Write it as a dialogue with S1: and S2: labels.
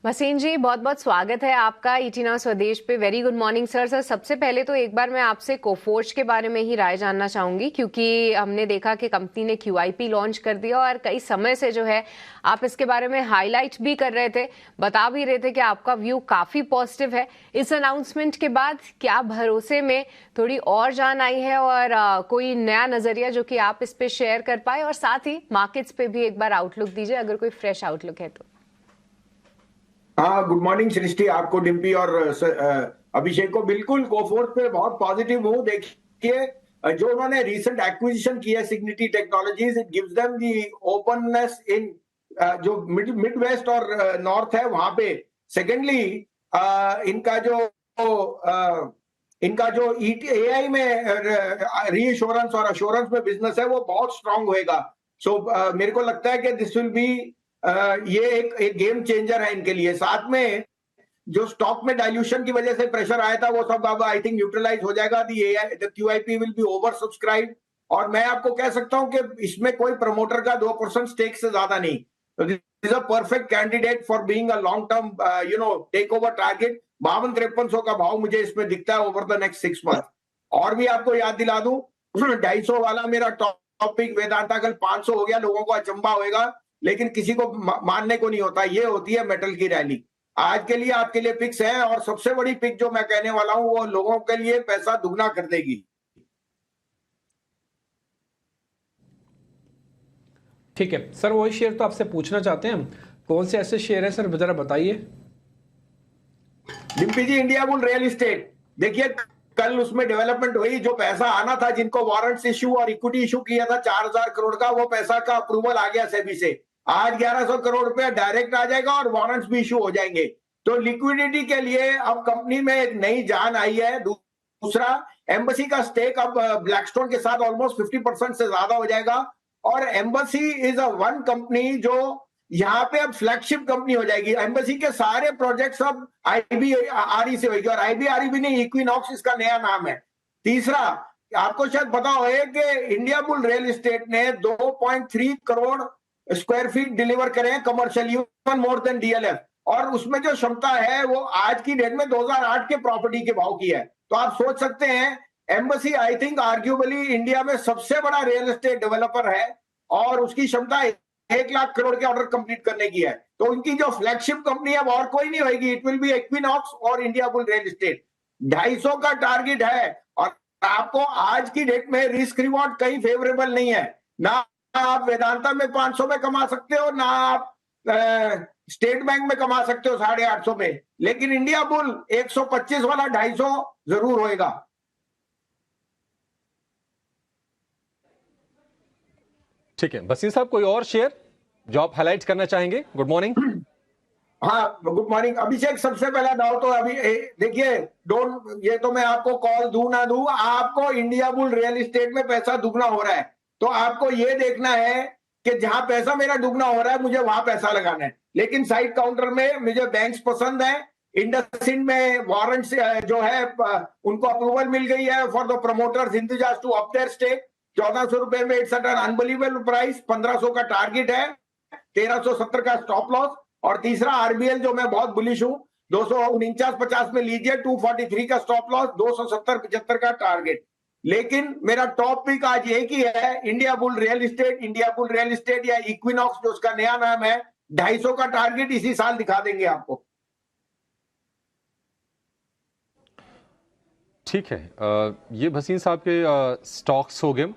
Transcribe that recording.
S1: भसीन जी, बहुत बहुत स्वागत है आपका ईटी नाउ स्वदेश पे। Very good morning sir. सबसे पहले तो एक बार मैं आपसे कोफोर्ज के बारे में ही राय जानना चाहूंगी, क्योंकि हमने देखा कि कंपनी ने क्यूआईपी लॉन्च कर दिया और कई समय से जो है आप इसके बारे में हाईलाइट भी कर रहे थे, बता भी रहे थे कि आपका व्यू काफी पॉजिटिव है। इस अनाउंसमेंट के बाद क्या भरोसे में थोड़ी और जान आई है और कोई नया नजरिया जो कि आप इस पे शेयर कर पाए, और साथ ही मार्केट्स पे भी एक बार आउटलुक दीजिए अगर कोई फ्रेश आउटलुक है तो।
S2: हाँ, गुड मॉर्निंग सृष्टि, आपको, डिम्पी और अभिषेक को। बिल्कुल कोफोर्थ पे बहुत पॉजिटिव हूँ। देखिए, जो उन्होंने रिसेंट एक्विजिशन की है Cigniti technologies, it gives them the openness in जो मिड वेस्ट और नॉर्थ है वहां पे। सेकेंडली, इनका जो इनका जो एआई में रीअश्योरेंस और अश्योरेंस में बिजनेस है वो बहुत स्ट्रांग होएगा। सो मेरे को लगता है कि दिस विल बी ये एक गेम चेंजर है इनके लिए। साथ में जो स्टॉक में डाइल्यूशन की वजह से प्रेशर आया था वो सब अब आई थिंक न्यूट्रलाइज हो जाएगा। The QIP will be over subscribe. और मैं आपको कह सकता हूं कि इसमें कोई प्रमोटर का 2% स्टेक से ज्यादा नहीं। This is a perfect candidate for being a long term takeover target. 52-53 का भाव मुझे इसमें दिखता है ओवर द नेक्स्ट 6 मंथ। और भी आपको याद दिला दूं, 250 वाला मेरा टॉपिक वेदांता कल 500 हो गया, लोगों को अचंबा होएगा, लेकिन किसी को मानने को नहीं होता। ये होती है मेटल की रैली। आज के लिए आपके लिए पिक्स है, और सबसे बड़ी पिक जो मैं कहने वाला हूं वो लोगों के लिए पैसा दुगना कर देगी।
S3: ठीक है सर, वही शेयर तो आपसे पूछना चाहते हैं हम, कौन से ऐसे शेयर है सर, जरा बताइए।
S2: डिम्पी जी, इंडिया बुल रियल इस्टेट, देखिए कल उसमें डेवलपमेंट हुई। जो पैसा आना था, जिनको वारंट्स इशू और इक्विटी इशू किया था 4000 करोड़ का, वो पैसा का अप्रूवल आ गया सेबी से। आज 1100 करोड़ रुपया डायरेक्ट आ जाएगा और वारंट्स भी इशू हो जाएंगे। तो लिक्विडिटी के लिए अब कंपनी में एक नई जान आई है। दूसरा, एम्बेसी का स्टेक अब ब्लैकस्टोन के साथ ऑलमोस्ट 50% से ज्यादा हो जाएगा। और embassy is a one company जो यहाँ पे अब फ्लैगशिप कंपनी हो जाएगी। एम्बेसी के सारे प्रोजेक्ट्स अब आईबीआरई से होगी, और आईबीआरई भी नहीं, इक्विनॉक्स इसका नया नाम है। तीसरा, आपको शायद पता हो कि इंडिया बुल रियल एस्टेट ने 2.3 करोड़ स्क्वायर फीट डिलीवर करे हैं commercial, even more than DLF. और उसमें जो क्षमता है वो आज की डेट में 2008 के प्रॉपर्टी के भाव की है। तो आप सोच सकते हैं, embassy I think arguably India में सबसे बड़ा रियल एस्टेट डेवलपर है, और उसकी क्षमता 1 लाख करोड़ के ऑर्डर कंप्लीट करने की है। तो उनकी जो फ्लैगशिप कंपनी है वो और कोई नहीं होगी, इट विल बी इक्विनॉक्स और इंडिया बुल रियल एस्टेट। 250 का टारगेट है, और आपको आज की डेट में रिस्क रिवॉर्ड कहीं फेवरेबल नहीं है। ना आप वेदांता में 500 में कमा सकते हो, ना आप स्टेट बैंक में कमा सकते हो 850 में, लेकिन इंडिया बुल 125 वाला 250 जरूर होएगा।
S4: ठीक है भसीन साहब, कोई और शेयर जो आप हाईलाइट करना चाहेंगे? Good morning.
S2: हाँ, गुड मॉर्निंग अभिषेक। सबसे पहला दाव तो अभी देखिए, डोंट, ये तो मैं आपको कॉल दूं ना दूं, आपको इंडिया बुल रियल एस्टेट में पैसा दुगना हो रहा है। तो आपको ये देखना है कि जहां पैसा मेरा दुगना हो रहा है मुझे वहां पैसा लगाना है। लेकिन साइड काउंटर में मुझे बैंक्स पसंद है। इंडसइंड में वारंट जो है उनको अप्रूवल मिल गई है फॉर द प्रमोटर्स इंतजाज टू अप देयर स्टेक। 1400 रुपए में इट्स एन अनबिलीवेबल प्राइस। 1500 का टारगेट है, 1370 का स्टॉप लॉस। और तीसरा आरबीएल जो मैं बहुत बुलिश हूं, 249.50 में लीजिए, 243 का स्टॉप लॉस, 270-75 का टारगेट। लेकिन मेरा टॉप पिक आज एक ही है, India bull real estate. India bull real estate या इक्विनॉक्स जो उसका नया नाम है, 250 का टारगेट इसी साल दिखा देंगे आपको।
S4: ठीक है, ये भसीन साहब के स्टॉक्स हो गए।